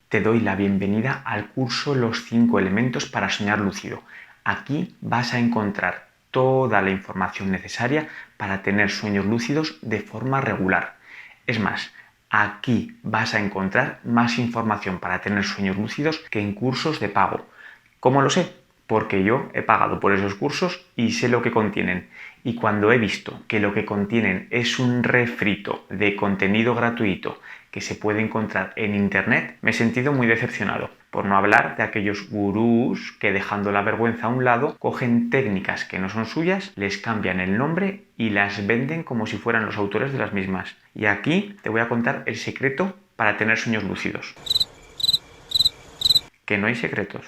Te doy la bienvenida al curso Los 5 elementos para soñar lúcido. Aquí vas a encontrar toda la información necesaria para tener sueños lúcidos de forma regular. Es más, aquí vas a encontrar más información para tener sueños lúcidos que en cursos de pago. ¿Cómo lo sé? Porque yo he pagado por esos cursos y sé lo que contienen. Y cuando he visto que lo que contienen es un refrito de contenido gratuito que se puede encontrar en internet, me he sentido muy decepcionado. Por no hablar de aquellos gurús que, dejando la vergüenza a un lado, cogen técnicas que no son suyas, les cambian el nombre y las venden como si fueran los autores de las mismas. Y aquí te voy a contar el secreto para tener sueños lúcidos. Que no hay secretos.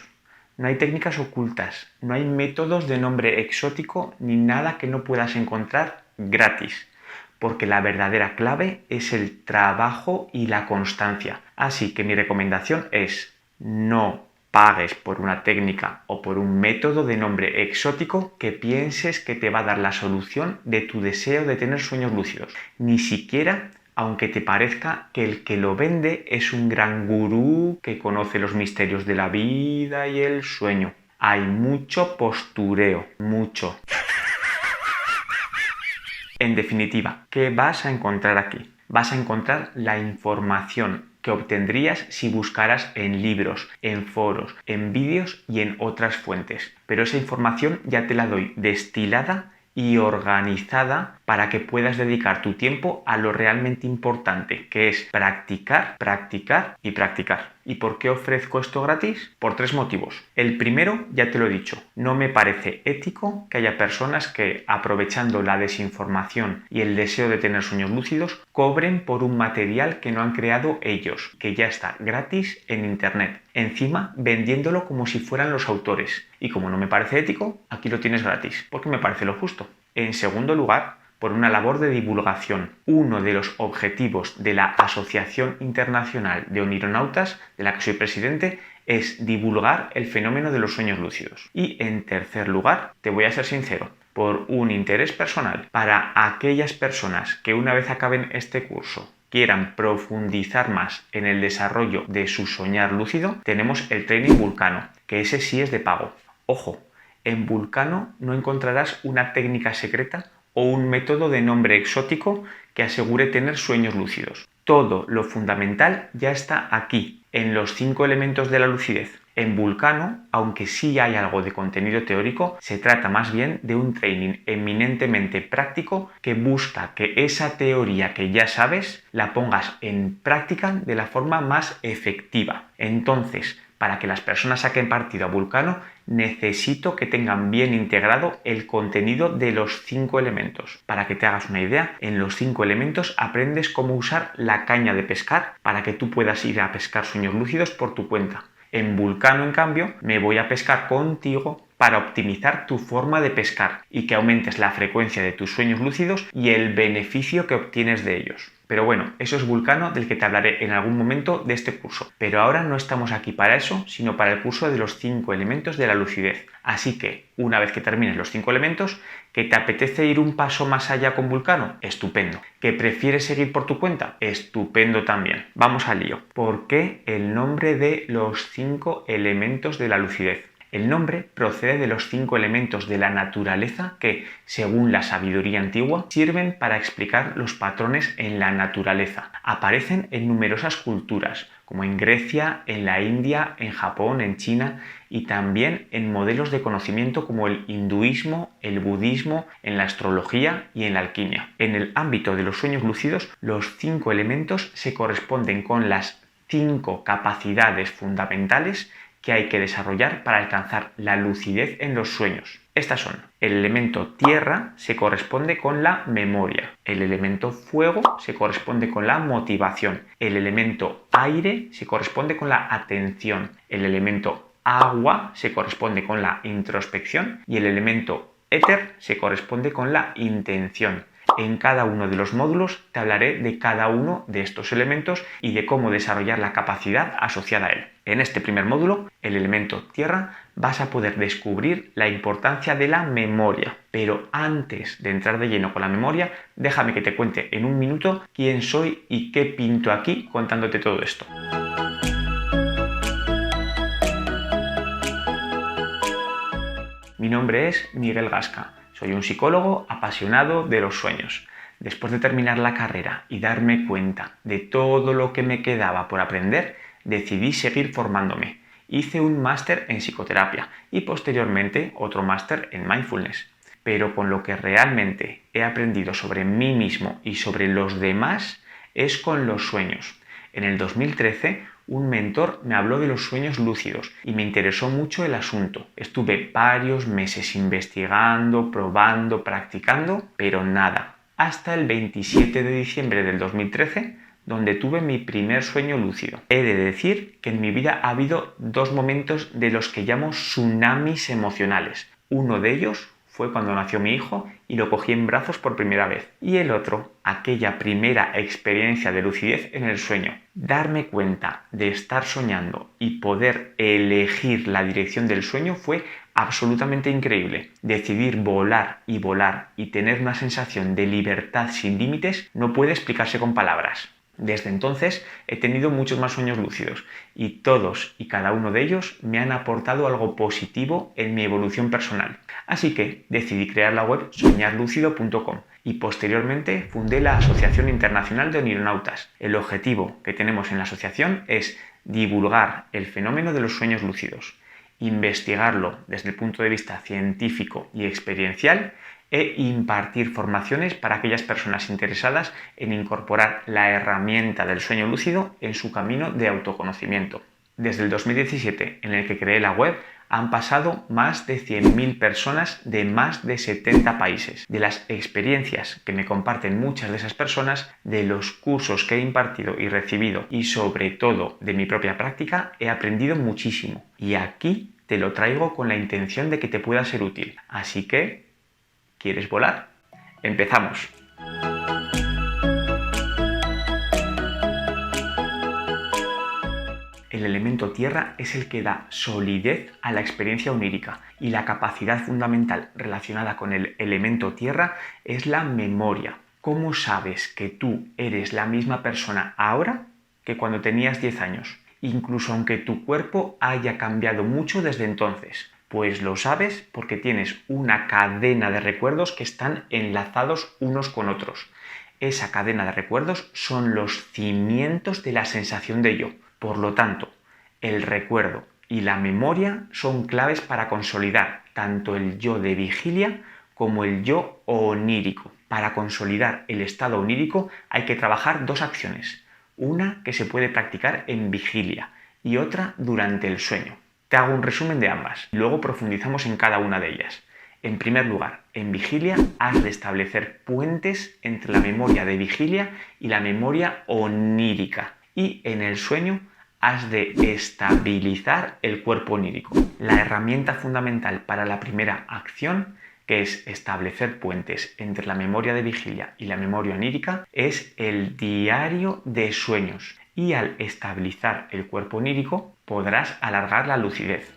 No hay técnicas ocultas, no hay métodos de nombre exótico ni nada que no puedas encontrar gratis, porque la verdadera clave es el trabajo y la constancia. Así que mi recomendación es: no pagues por una técnica o por un método de nombre exótico que pienses que te va a dar la solución de tu deseo de tener sueños lúcidos. Ni siquiera aunque te parezca que el que lo vende es un gran gurú que conoce los misterios de la vida y el sueño. Hay mucho postureo, mucho. En definitiva, ¿qué vas a encontrar aquí? Vas a encontrar la información que obtendrías si buscaras en libros, en foros, en vídeos y en otras fuentes. Pero esa información ya te la doy destilada y organizada para que puedas dedicar tu tiempo a lo realmente importante, que es practicar, practicar y practicar. ¿Y por qué ofrezco esto gratis? Por 3 motivos. El primero, ya te lo he dicho, no me parece ético que haya personas que, aprovechando la desinformación y el deseo de tener sueños lúcidos, cobren por un material que no han creado ellos, que ya está gratis en internet, encima vendiéndolo como si fueran los autores. Y como no me parece ético, aquí lo tienes gratis, porque me parece lo justo. En segundo lugar, por una labor de divulgación. Uno de los objetivos de la Asociación Internacional de Onironautas, de la que soy presidente, es divulgar el fenómeno de los sueños lúcidos. Y en tercer lugar, te voy a ser sincero, por un interés personal, para aquellas personas que una vez acaben este curso quieran profundizar más en el desarrollo de su soñar lúcido, tenemos el Training Vulcano, que ese sí es de pago. Ojo, en Vulcano no encontrarás una técnica secreta o un método de nombre exótico que asegure tener sueños lúcidos. Todo lo fundamental ya está aquí, en los 5 elementos de la lucidez. En Vulcano, aunque sí hay algo de contenido teórico, se trata más bien de un training eminentemente práctico que busca que esa teoría que ya sabes la pongas en práctica de la forma más efectiva. Entonces, para que las personas saquen partido a Vulcano, necesito que tengan bien integrado el contenido de los 5 elementos. Para que te hagas una idea, en los 5 elementos aprendes cómo usar la caña de pescar para que tú puedas ir a pescar sueños lúcidos por tu cuenta. En Vulcano, en cambio, me voy a pescar contigo para optimizar tu forma de pescar y que aumentes la frecuencia de tus sueños lúcidos y el beneficio que obtienes de ellos. Pero bueno, eso es Vulcano, del que te hablaré en algún momento de este curso. Pero ahora no estamos aquí para eso, sino para el curso de los 5 elementos de la lucidez. Así que, una vez que termines los 5 elementos, ¿que te apetece ir un paso más allá con Vulcano? Estupendo. ¿Que prefieres seguir por tu cuenta? Estupendo también. Vamos al lío. ¿Por qué el nombre de los 5 elementos de la lucidez? El nombre procede de los 5 elementos de la naturaleza que, según la sabiduría antigua, sirven para explicar los patrones en la naturaleza. Aparecen en numerosas culturas, como en Grecia, en la India, en Japón, en China, y también en modelos de conocimiento como el hinduismo, el budismo, en la astrología y en la alquimia. En el ámbito de los sueños lúcidos, los 5 elementos se corresponden con las 5 capacidades fundamentales que hay que desarrollar para alcanzar la lucidez en los sueños. Estas son: el elemento tierra se corresponde con la memoria, el elemento fuego se corresponde con la motivación, el elemento aire se corresponde con la atención, el elemento agua se corresponde con la introspección y el elemento éter se corresponde con la intención. En cada uno de los módulos te hablaré de cada uno de estos elementos y de cómo desarrollar la capacidad asociada a él. En este primer módulo, el elemento tierra, vas a poder descubrir la importancia de la memoria. Pero antes de entrar de lleno con la memoria, déjame que te cuente en un minuto quién soy y qué pinto aquí contándote todo esto. Mi nombre es Miguel Gasca. Soy un psicólogo apasionado de los sueños. Después de terminar la carrera y darme cuenta de todo lo que me quedaba por aprender, decidí seguir formándome. Hice un máster en psicoterapia y posteriormente otro máster en mindfulness. Pero con lo que realmente he aprendido sobre mí mismo y sobre los demás es con los sueños. En el 2013, un mentor me habló de los sueños lúcidos y me interesó mucho el asunto. Estuve varios meses investigando, probando, practicando, pero nada. Hasta el 27 de diciembre del 2013, donde tuve mi primer sueño lúcido. He de decir que en mi vida ha habido dos momentos de los que llamo tsunamis emocionales. Uno de ellos fue cuando nació mi hijo y lo cogí en brazos por primera vez. Y el otro, aquella primera experiencia de lucidez en el sueño. Darme cuenta de estar soñando y poder elegir la dirección del sueño fue absolutamente increíble. Decidir volar y tener una sensación de libertad sin límites no puede explicarse con palabras. Desde entonces he tenido muchos más sueños lúcidos y todos y cada uno de ellos me han aportado algo positivo en mi evolución personal. Así que decidí crear la web soñarlucido.com y posteriormente fundé la Asociación Internacional de Onironautas. El objetivo que tenemos en la asociación es divulgar el fenómeno de los sueños lúcidos, investigarlo desde el punto de vista científico y experiencial e impartir formaciones para aquellas personas interesadas en incorporar la herramienta del sueño lúcido en su camino de autoconocimiento. Desde el 2017, en el que creé la web, han pasado más de 100.000 personas de más de 70 países. De las experiencias que me comparten muchas de esas personas, de los cursos que he impartido y recibido y sobre todo de mi propia práctica, he aprendido muchísimo. Y aquí te lo traigo con la intención de que te pueda ser útil. Así que, ¿quieres volar? ¡Empezamos! El elemento tierra es el que da solidez a la experiencia onírica y la capacidad fundamental relacionada con el elemento tierra es la memoria. ¿Cómo sabes que tú eres la misma persona ahora que cuando tenías 10 años? Incluso aunque tu cuerpo haya cambiado mucho desde entonces. Pues lo sabes porque tienes una cadena de recuerdos que están enlazados unos con otros. Esa cadena de recuerdos son los cimientos de la sensación de yo. Por lo tanto, el recuerdo y la memoria son claves para consolidar tanto el yo de vigilia como el yo onírico. Para consolidar el estado onírico hay que trabajar dos acciones. Una que se puede practicar en vigilia y otra durante el sueño. Te hago un resumen de ambas y luego profundizamos en cada una de ellas. En primer lugar, en vigilia has de establecer puentes entre la memoria de vigilia y la memoria onírica. Y en el sueño has de estabilizar el cuerpo onírico. La herramienta fundamental para la primera acción, que es establecer puentes entre la memoria de vigilia y la memoria onírica, es el diario de sueños. Y al estabilizar el cuerpo onírico podrás alargar la lucidez.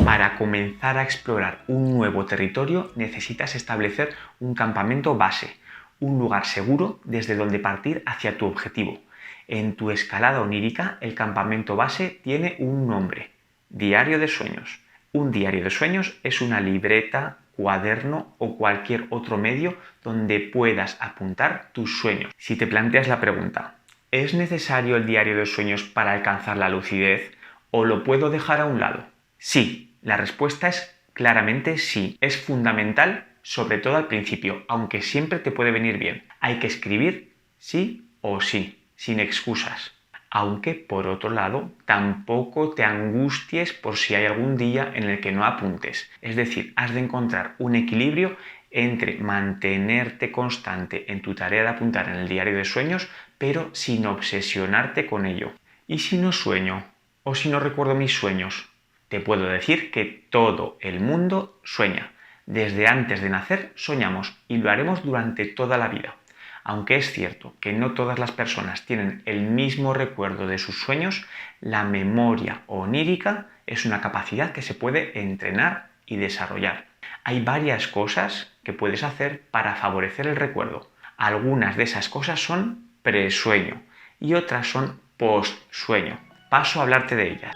Para comenzar a explorar un nuevo territorio necesitas establecer un campamento base, un lugar seguro desde donde partir hacia tu objetivo. En tu escalada onírica, el campamento base tiene un nombre: diario de sueños. Un diario de sueños es una libreta, cuaderno o cualquier otro medio donde puedas apuntar tus sueños. Si te planteas la pregunta, ¿es necesario el diario de sueños para alcanzar la lucidez o lo puedo dejar a un lado? Sí, la respuesta es claramente sí. Es fundamental, sobre todo al principio, aunque siempre te puede venir bien. Hay que escribir sí o sí, sin excusas. Aunque, por otro lado, tampoco te angusties por si hay algún día en el que no apuntes. Es decir, has de encontrar un equilibrio entre mantenerte constante en tu tarea de apuntar en el diario de sueños, pero sin obsesionarte con ello. ¿Y si no sueño? ¿O si no recuerdo mis sueños? Te puedo decir que todo el mundo sueña. Desde antes de nacer soñamos y lo haremos durante toda la vida. Aunque es cierto que no todas las personas tienen el mismo recuerdo de sus sueños, la memoria onírica es una capacidad que se puede entrenar y desarrollar. Hay varias cosas que puedes hacer para favorecer el recuerdo. Algunas de esas cosas son presueño y otras son postsueño. Paso a hablarte de ellas.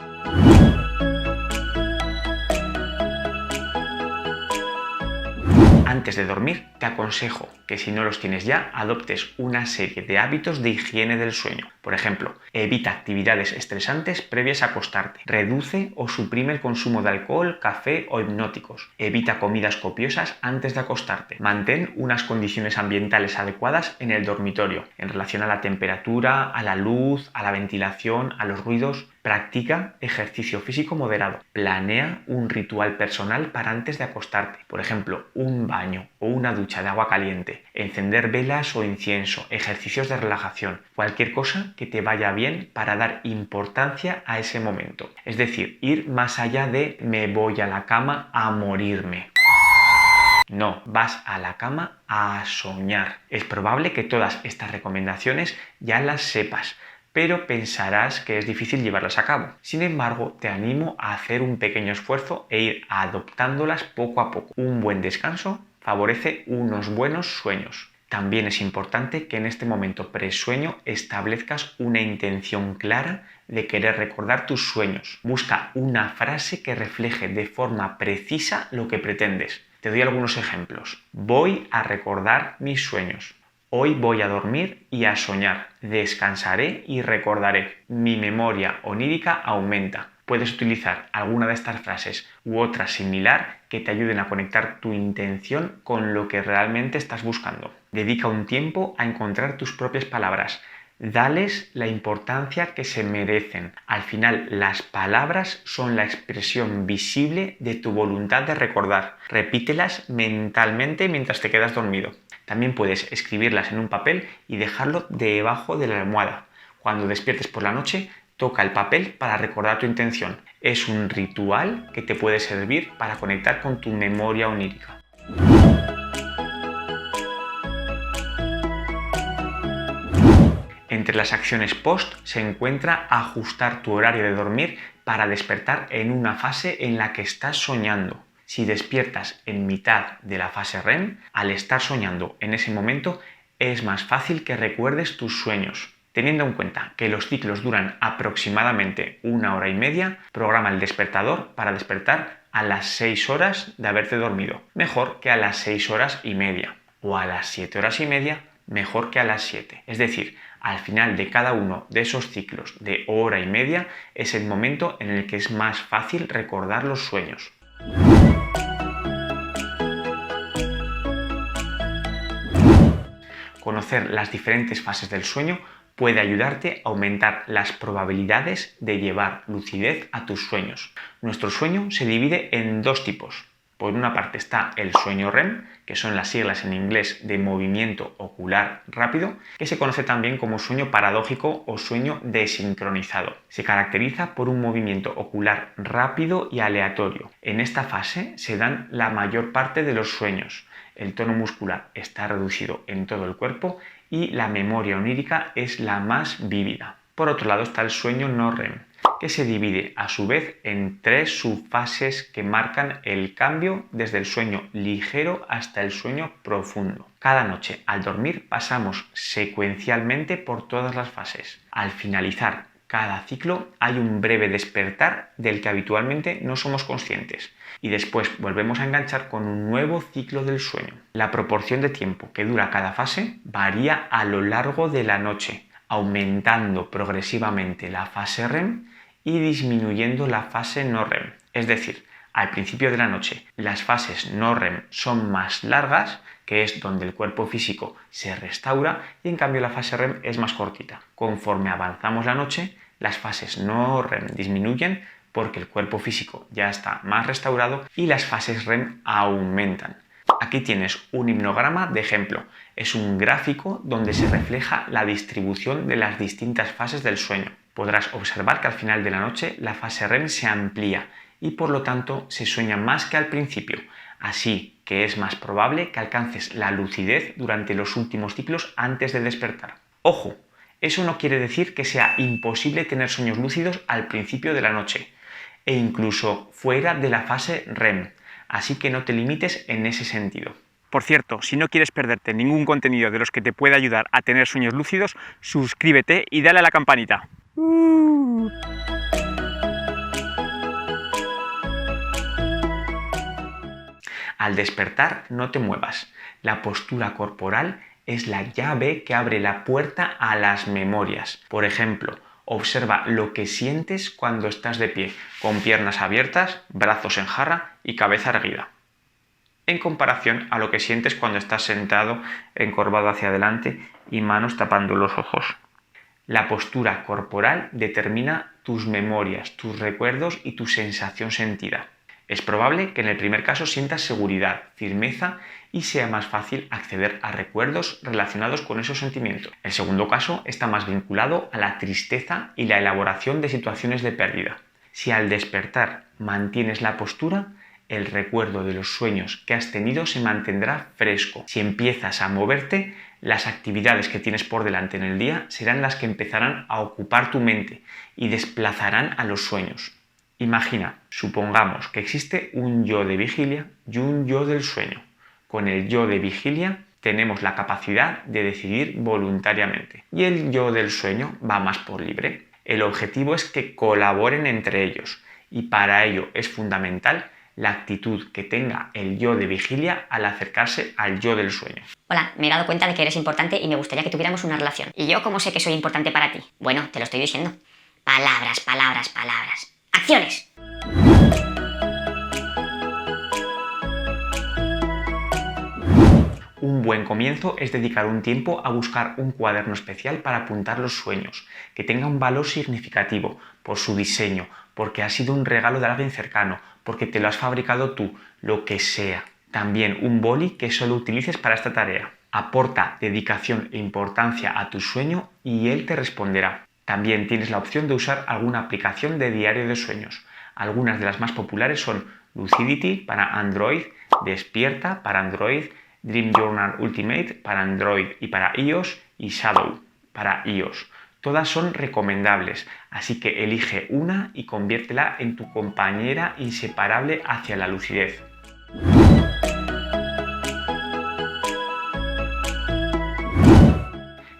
Antes de dormir, te aconsejo que si no los tienes ya, adoptes una serie de hábitos de higiene del sueño. Por ejemplo, evita actividades estresantes previas a acostarte. Reduce o suprime el consumo de alcohol, café o hipnóticos. Evita comidas copiosas antes de acostarte. Mantén unas condiciones ambientales adecuadas en el dormitorio, en relación a la temperatura, a la luz, a la ventilación, a los ruidos. Practica ejercicio físico moderado. Planea un ritual personal para antes de acostarte. Por ejemplo, un baño o una ducha de agua caliente. Encender velas o incienso. Ejercicios de relajación. Cualquier cosa que te vaya bien para dar importancia a ese momento. Es decir, ir más allá de me voy a la cama a morirme. No, vas a la cama a soñar. Es probable que todas estas recomendaciones ya las sepas, pero pensarás que es difícil llevarlas a cabo. Sin embargo, te animo a hacer un pequeño esfuerzo e ir adoptándolas poco a poco. Un buen descanso favorece unos buenos sueños. También es importante que en este momento presueño establezcas una intención clara de querer recordar tus sueños. Busca una frase que refleje de forma precisa lo que pretendes. Te doy algunos ejemplos. Voy a recordar mis sueños. Hoy voy a dormir y a soñar. Descansaré y recordaré. Mi memoria onírica aumenta. Puedes utilizar alguna de estas frases u otra similar que te ayuden a conectar tu intención con lo que realmente estás buscando. Dedica un tiempo a encontrar tus propias palabras. Dales la importancia que se merecen. Al final, las palabras son la expresión visible de tu voluntad de recordar. Repítelas mentalmente mientras te quedas dormido. También puedes escribirlas en un papel y dejarlo debajo de la almohada. Cuando despiertes por la noche, toca el papel para recordar tu intención. Es un ritual que te puede servir para conectar con tu memoria onírica. Entre las acciones post se encuentra ajustar tu horario de dormir para despertar en una fase en la que estás soñando. Si despiertas en mitad de la fase REM, al estar soñando en ese momento es más fácil que recuerdes tus sueños. Teniendo en cuenta que los ciclos duran aproximadamente 1 hora y media, programa el despertador para despertar a las 6 horas de haberte dormido, mejor que a las 6 horas y media, o a las 7 horas y media, mejor que a las 7. Es decir, al final de cada uno de esos ciclos de hora y media es el momento en el que es más fácil recordar los sueños. Conocer las diferentes fases del sueño puede ayudarte a aumentar las probabilidades de llevar lucidez a tus sueños. Nuestro sueño se divide en dos tipos. Por una parte está el sueño REM, que son las siglas en inglés de movimiento ocular rápido, que se conoce también como sueño paradójico o sueño desincronizado. Se caracteriza por un movimiento ocular rápido y aleatorio. En esta fase se dan la mayor parte de los sueños. El tono muscular está reducido en todo el cuerpo y la memoria onírica es la más vívida. Por otro lado está el sueño no REM, que se divide a su vez en 3 subfases que marcan el cambio desde el sueño ligero hasta el sueño profundo. Cada noche al dormir pasamos secuencialmente por todas las fases. Al finalizar cada ciclo hay un breve despertar del que habitualmente no somos conscientes y después volvemos a enganchar con un nuevo ciclo del sueño. La proporción de tiempo que dura cada fase varía a lo largo de la noche, aumentando progresivamente la fase REM y disminuyendo la fase no REM. Es decir, al principio de la noche las fases no REM son más largas, que es donde el cuerpo físico se restaura, y en cambio la fase REM es más cortita. Conforme avanzamos la noche, las fases no REM disminuyen porque el cuerpo físico ya está más restaurado y las fases REM aumentan. Aquí tienes un himnograma de ejemplo. Es un gráfico donde se refleja la distribución de las distintas fases del sueño. Podrás observar que al final de la noche la fase REM se amplía y por lo tanto se sueña más que al principio, así que es más probable que alcances la lucidez durante los últimos ciclos antes de despertar. ¡Ojo! Eso no quiere decir que sea imposible tener sueños lúcidos al principio de la noche e incluso fuera de la fase REM, así que no te limites en ese sentido. Por cierto, si no quieres perderte ningún contenido de los que te pueda ayudar a tener sueños lúcidos, suscríbete y dale a la campanita. Al despertar, no te muevas. La postura corporal es la llave que abre la puerta a las memorias. Por ejemplo, observa lo que sientes cuando estás de pie, con piernas abiertas, brazos en jarra y cabeza erguida, en comparación a lo que sientes cuando estás sentado, encorvado hacia adelante y manos tapando los ojos. La postura corporal determina tus memorias, tus recuerdos y tu sensación sentida. Es probable que en el primer caso sientas seguridad, firmeza y sea más fácil acceder a recuerdos relacionados con esos sentimientos. El segundo caso está más vinculado a la tristeza y la elaboración de situaciones de pérdida. Si al despertar mantienes la postura, el recuerdo de los sueños que has tenido se mantendrá fresco. Si empiezas a moverte, las actividades que tienes por delante en el día serán las que empezarán a ocupar tu mente y desplazarán a los sueños. Imagina, supongamos que existe un yo de vigilia y un yo del sueño. Con el yo de vigilia tenemos la capacidad de decidir voluntariamente y el yo del sueño va más por libre. El objetivo es que colaboren entre ellos y para ello es fundamental la actitud que tenga el yo de vigilia al acercarse al yo del sueño. Hola, me he dado cuenta de que eres importante y me gustaría que tuviéramos una relación. ¿Y yo cómo sé que soy importante para ti? Bueno, te lo estoy diciendo. Palabras, palabras, palabras. ¡Acciones! Un buen comienzo es dedicar un tiempo a buscar un cuaderno especial para apuntar los sueños, que tenga un valor significativo por su diseño, porque ha sido un regalo de alguien cercano, porque te lo has fabricado tú, lo que sea. También un boli que solo utilices para esta tarea. Aporta dedicación e importancia a tu sueño y él te responderá. También tienes la opción de usar alguna aplicación de diario de sueños. Algunas de las más populares son Lucidity para Android, Despierta para Android, Dream Journal Ultimate para Android y para iOS y Shadow para iOS. Todas son recomendables, así que elige una y conviértela en tu compañera inseparable hacia la lucidez.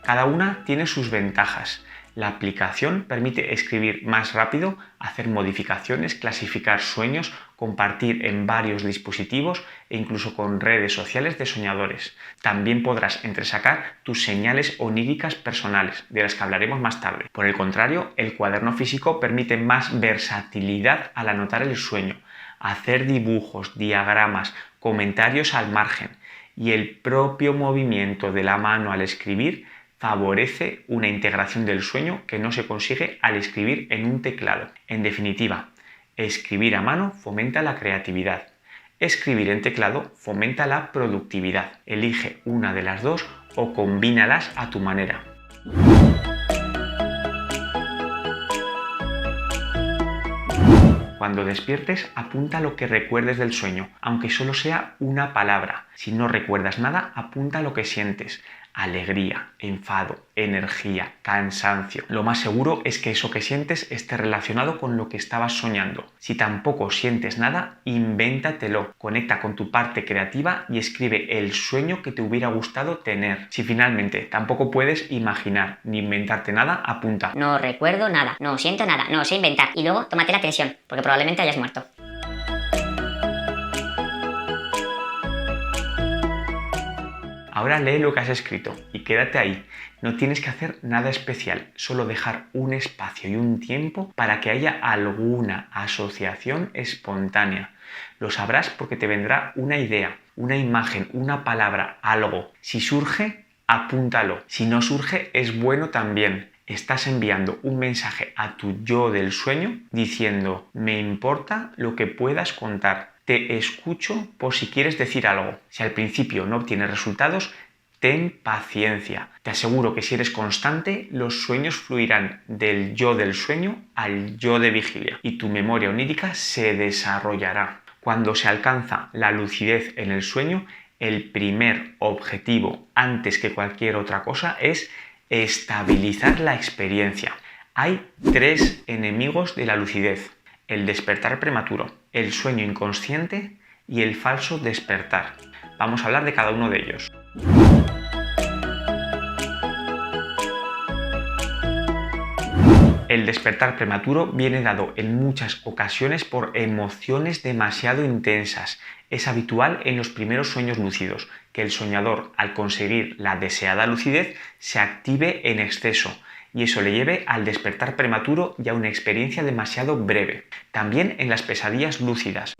Cada una tiene sus ventajas. La aplicación permite escribir más rápido, hacer modificaciones, clasificar sueños, compartir en varios dispositivos e incluso con redes sociales de soñadores. También podrás entresacar tus señales oníricas personales, de las que hablaremos más tarde. Por el contrario, el cuaderno físico permite más versatilidad al anotar el sueño, hacer dibujos, diagramas, comentarios al margen, y el propio movimiento de la mano al escribir favorece una integración del sueño que no se consigue al escribir en un teclado. En definitiva, escribir a mano fomenta la creatividad. Escribir en teclado fomenta la productividad. Elige una de las dos o combínalas a tu manera. Cuando despiertes, apunta lo que recuerdes del sueño, aunque solo sea una palabra. Si no recuerdas nada, apunta lo que sientes. Alegría, enfado, energía, cansancio. Lo más seguro es que eso que sientes esté relacionado con lo que estabas soñando. Si tampoco sientes nada, invéntatelo. Conecta con tu parte creativa y escribe el sueño que te hubiera gustado tener. Si finalmente tampoco puedes imaginar ni inventarte nada, apunta. No recuerdo nada, no siento nada, no sé inventar. Y luego tómate la atención, porque probablemente hayas muerto. Ahora lee lo que has escrito y quédate ahí. No tienes que hacer nada especial, solo dejar un espacio y un tiempo para que haya alguna asociación espontánea. Lo sabrás porque te vendrá una idea, una imagen, una palabra, algo. Si surge, apúntalo. Si no surge, es bueno también. Estás enviando un mensaje a tu yo del sueño diciendo: me importa lo que puedas contar. Te escucho por si quieres decir algo. Si al principio no obtienes resultados, ten paciencia. Te aseguro que si eres constante, los sueños fluirán del yo del sueño al yo de vigilia y tu memoria onírica se desarrollará. Cuando se alcanza la lucidez en el sueño, el primer objetivo, antes que cualquier otra cosa, es estabilizar la experiencia. Hay 3 enemigos de la lucidez: el despertar prematuro, el sueño inconsciente y el falso despertar. Vamos a hablar de cada uno de ellos. El despertar prematuro viene dado en muchas ocasiones por emociones demasiado intensas, Es habitual en los primeros sueños lúcidos que el soñador, al conseguir la deseada lucidez, se active en exceso y eso le lleve al despertar prematuro y a una experiencia demasiado breve. También en las pesadillas lúcidas.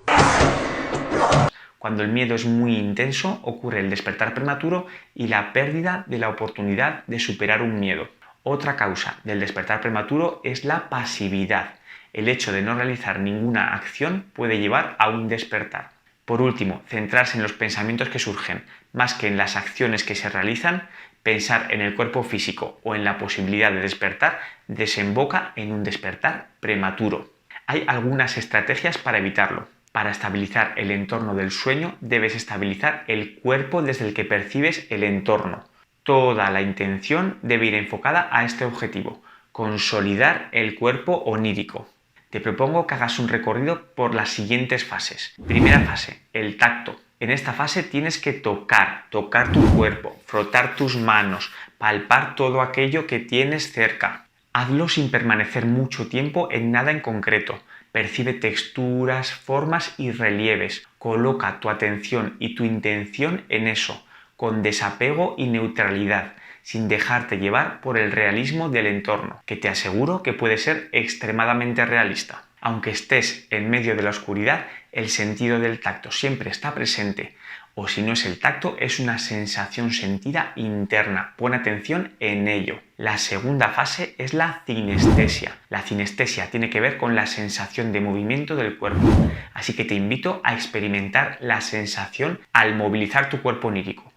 Cuando el miedo es muy intenso, ocurre el despertar prematuro y la pérdida de la oportunidad de superar un miedo. Otra causa del despertar prematuro es la pasividad. El hecho de no realizar ninguna acción puede llevar a un despertar. Por último, centrarse en los pensamientos que surgen, más que en las acciones que se realizan, pensar en el cuerpo físico o en la posibilidad de despertar desemboca en un despertar prematuro. Hay algunas estrategias para evitarlo. Para estabilizar el entorno del sueño, debes estabilizar el cuerpo desde el que percibes el entorno. Toda la intención debe ir enfocada a este objetivo, consolidar el cuerpo onírico. Te propongo que hagas un recorrido por las siguientes fases. Primera fase, el tacto. En esta fase tienes que tocar tu cuerpo, frotar tus manos, palpar todo aquello que tienes cerca. Hazlo sin permanecer mucho tiempo en nada en concreto. Percibe texturas, formas y relieves. Coloca tu atención y tu intención en eso, con desapego y neutralidad, sin dejarte llevar por el realismo del entorno, que te aseguro que puede ser extremadamente realista. Aunque estés en medio de la oscuridad, el sentido del tacto siempre está presente. O si no es el tacto, es una sensación sentida interna. Pon atención en ello. La segunda fase es la cinestesia. La cinestesia tiene que ver con la sensación de movimiento del cuerpo. Así que te invito a experimentar la sensación al movilizar tu cuerpo onírico.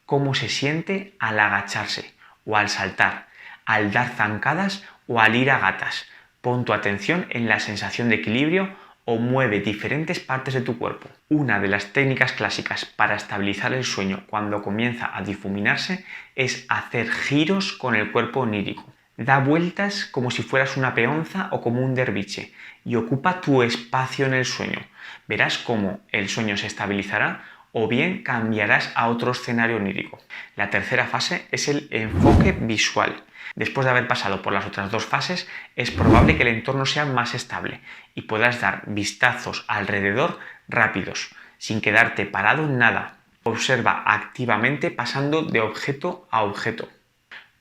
Cómo se siente al agacharse o al saltar, al dar zancadas o al ir a gatas. Pon tu atención en la sensación de equilibrio o mueve diferentes partes de tu cuerpo. Una de las técnicas clásicas para estabilizar el sueño cuando comienza a difuminarse es hacer giros con el cuerpo onírico. Da vueltas como si fueras una peonza o como un derviche y ocupa tu espacio en el sueño. Verás cómo el sueño se estabilizará o bien cambiarás a otro escenario onírico. La tercera fase es el enfoque visual. Después de haber pasado por las otras dos fases, es probable que el entorno sea más estable y puedas dar vistazos alrededor rápidos, sin quedarte parado en nada. Observa activamente pasando de objeto a objeto.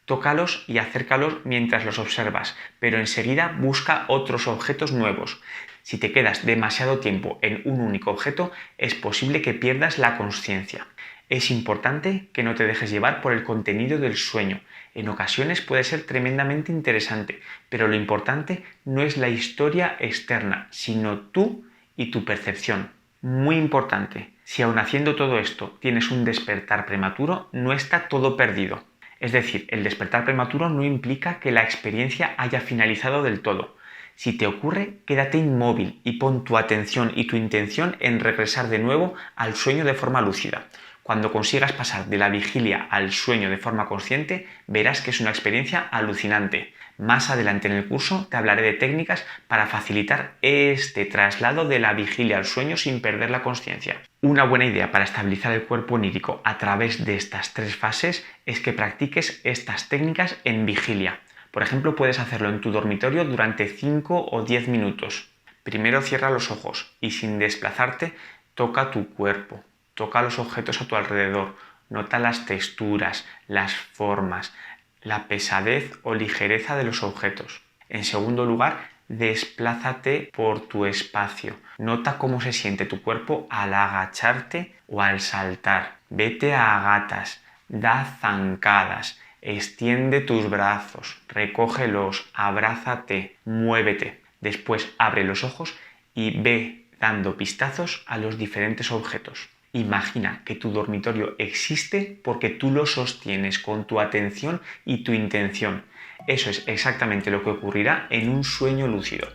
Tócalos y acércalos mientras los observas, pero enseguida busca otros objetos nuevos. Si te quedas demasiado tiempo en un único objeto, es posible que pierdas la consciencia. Es importante que no te dejes llevar por el contenido del sueño. En ocasiones puede ser tremendamente interesante, pero lo importante no es la historia externa, sino tú y tu percepción. Muy importante, si aun haciendo todo esto tienes un despertar prematuro, no está todo perdido. Es decir, el despertar prematuro no implica que la experiencia haya finalizado del todo. Si te ocurre, quédate inmóvil y pon tu atención y tu intención en regresar de nuevo al sueño de forma lúcida. Cuando consigas pasar de la vigilia al sueño de forma consciente, verás que es una experiencia alucinante. Más adelante en el curso te hablaré de técnicas para facilitar este traslado de la vigilia al sueño sin perder la consciencia. Una buena idea para estabilizar el cuerpo onírico a través de estas tres fases es que practiques estas técnicas en vigilia. Por ejemplo, puedes hacerlo en tu dormitorio durante 5 o 10 minutos. Primero cierra los ojos y sin desplazarte toca tu cuerpo. Toca los objetos a tu alrededor, nota las texturas, las formas, la pesadez o ligereza de los objetos. En segundo lugar, desplázate por tu espacio. Nota cómo se siente tu cuerpo al agacharte o al saltar. Vete a gatas, da zancadas, extiende tus brazos, recógelos, abrázate, muévete. Después abre los ojos y ve dando pistazos a los diferentes objetos. Imagina que tu dormitorio existe porque tú lo sostienes con tu atención y tu intención. Eso es exactamente lo que ocurrirá en un sueño lúcido.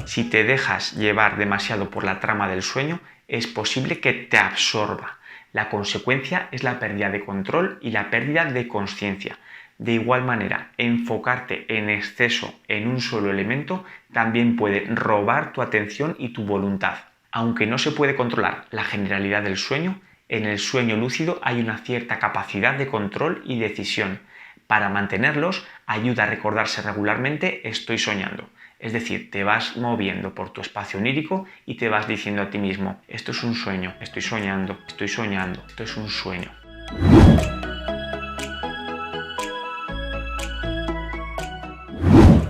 Si te dejas llevar demasiado por la trama del sueño, es posible que te absorba. La consecuencia es la pérdida de control y la pérdida de consciencia. De igual manera, enfocarte en exceso en un solo elemento también puede robar tu atención y tu voluntad. Aunque no se puede controlar la generalidad del sueño, en el sueño lúcido hay una cierta capacidad de control y decisión. Para mantenerlos, ayuda a recordarse regularmente estoy soñando. Es decir, te vas moviendo por tu espacio onírico y te vas diciendo a ti mismo, esto es un sueño, estoy soñando, esto es un sueño.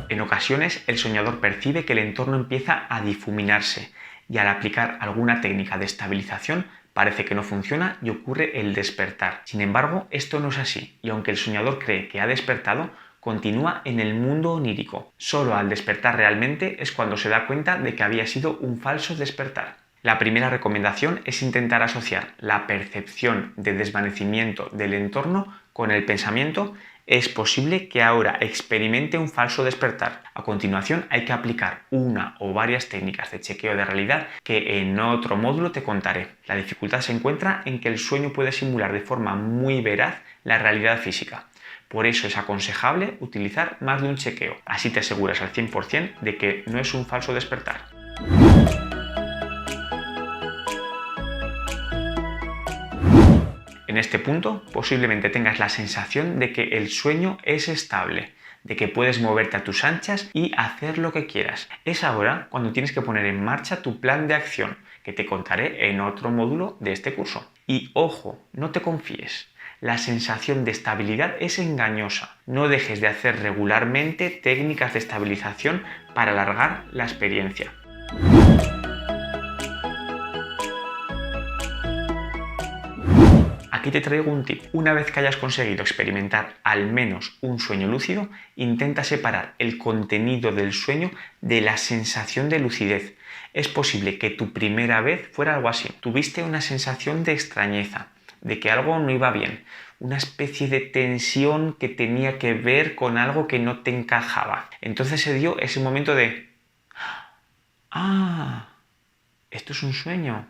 En ocasiones, el soñador percibe que el entorno empieza a difuminarse y al aplicar alguna técnica de estabilización parece que no funciona y ocurre el despertar. Sin embargo, esto no es así y aunque el soñador cree que ha despertado, continúa en el mundo onírico. Solo al despertar realmente es cuando se da cuenta de que había sido un falso despertar. La primera recomendación es intentar asociar la percepción de desvanecimiento del entorno con el pensamiento. Es posible que ahora experimente un falso despertar. A continuación hay que aplicar una o varias técnicas de chequeo de realidad que en otro módulo te contaré. La dificultad se encuentra en que el sueño puede simular de forma muy veraz la realidad física. Por eso es aconsejable utilizar más de un chequeo. Así te aseguras al 100% de que no es un falso despertar. En este punto, posiblemente tengas la sensación de que el sueño es estable, de que puedes moverte a tus anchas y hacer lo que quieras. Es ahora cuando tienes que poner en marcha tu plan de acción, que te contaré en otro módulo de este curso. Y ojo, no te confíes. La sensación de estabilidad es engañosa. No dejes de hacer regularmente técnicas de estabilización para alargar la experiencia. Aquí te traigo un tip. Una vez que hayas conseguido experimentar al menos un sueño lúcido, intenta separar el contenido del sueño de la sensación de lucidez. Es posible que tu primera vez fuera algo así. Tuviste una sensación de extrañeza, de que algo no iba bien, una especie de tensión que tenía que ver con algo que no te encajaba. Entonces se dio ese momento de ¡ah! Esto es un sueño.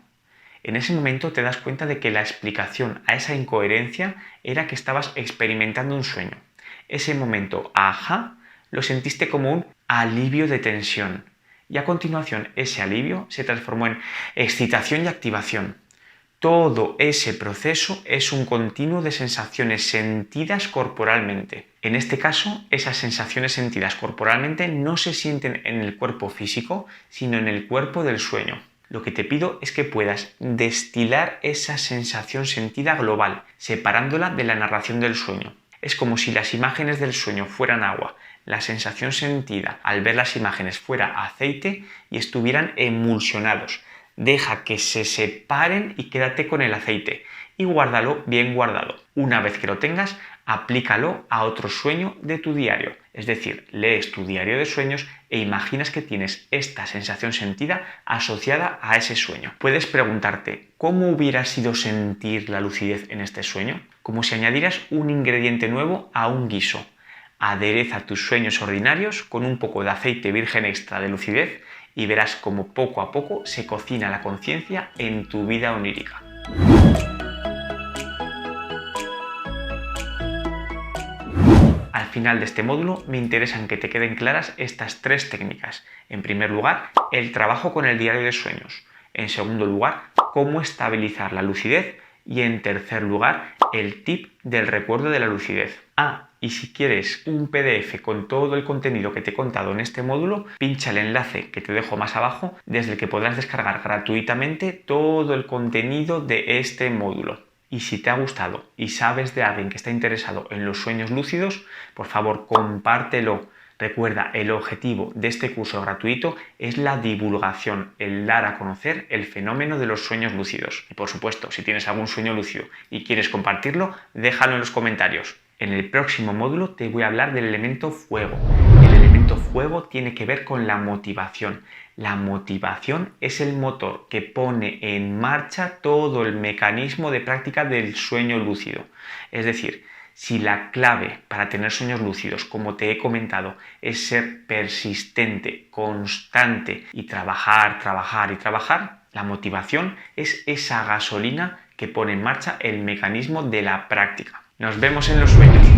En ese momento te das cuenta de que la explicación a esa incoherencia era que estabas experimentando un sueño. Ese momento, ajá, lo sentiste como un alivio de tensión. Y a continuación ese alivio se transformó en excitación y activación. Todo ese proceso es un continuo de sensaciones sentidas corporalmente. En este caso, esas sensaciones sentidas corporalmente no se sienten en el cuerpo físico, sino en el cuerpo del sueño. Lo que te pido es que puedas destilar esa sensación sentida global, separándola de la narración del sueño. Es como si las imágenes del sueño fueran agua, la sensación sentida al ver las imágenes fuera aceite y estuvieran emulsionados. Deja que se separen y quédate con el aceite y guárdalo bien guardado. Una vez que lo tengas, aplícalo a otro sueño de tu diario. Es decir, lees tu diario de sueños e imaginas que tienes esta sensación sentida asociada a ese sueño. Puedes preguntarte, ¿cómo hubiera sido sentir la lucidez en este sueño? Como si añadieras un ingrediente nuevo a un guiso. Adereza tus sueños ordinarios con un poco de aceite virgen extra de lucidez y verás cómo poco a poco se cocina la conciencia en tu vida onírica. Al final de este módulo me interesan que te queden claras estas tres técnicas. En primer lugar, el trabajo con el diario de sueños. En segundo lugar, cómo estabilizar la lucidez. Y en tercer lugar, el tip del recuerdo de la lucidez. Y si quieres un PDF con todo el contenido que te he contado en este módulo, pincha el enlace que te dejo más abajo, desde el que podrás descargar gratuitamente todo el contenido de este módulo. Y si te ha gustado y sabes de alguien que está interesado en los sueños lúcidos, por favor compártelo. Recuerda, el objetivo de este curso gratuito es la divulgación, el dar a conocer el fenómeno de los sueños lúcidos. Y por supuesto, si tienes algún sueño lúcido y quieres compartirlo, déjalo en los comentarios. En el próximo módulo te voy a hablar del elemento fuego. El elemento fuego tiene que ver con la motivación. La motivación es el motor que pone en marcha todo el mecanismo de práctica del sueño lúcido. Es decir, si la clave para tener sueños lúcidos, como te he comentado, es ser persistente, constante y trabajar, la motivación es esa gasolina que pone en marcha el mecanismo de la práctica. Nos vemos en los sueños.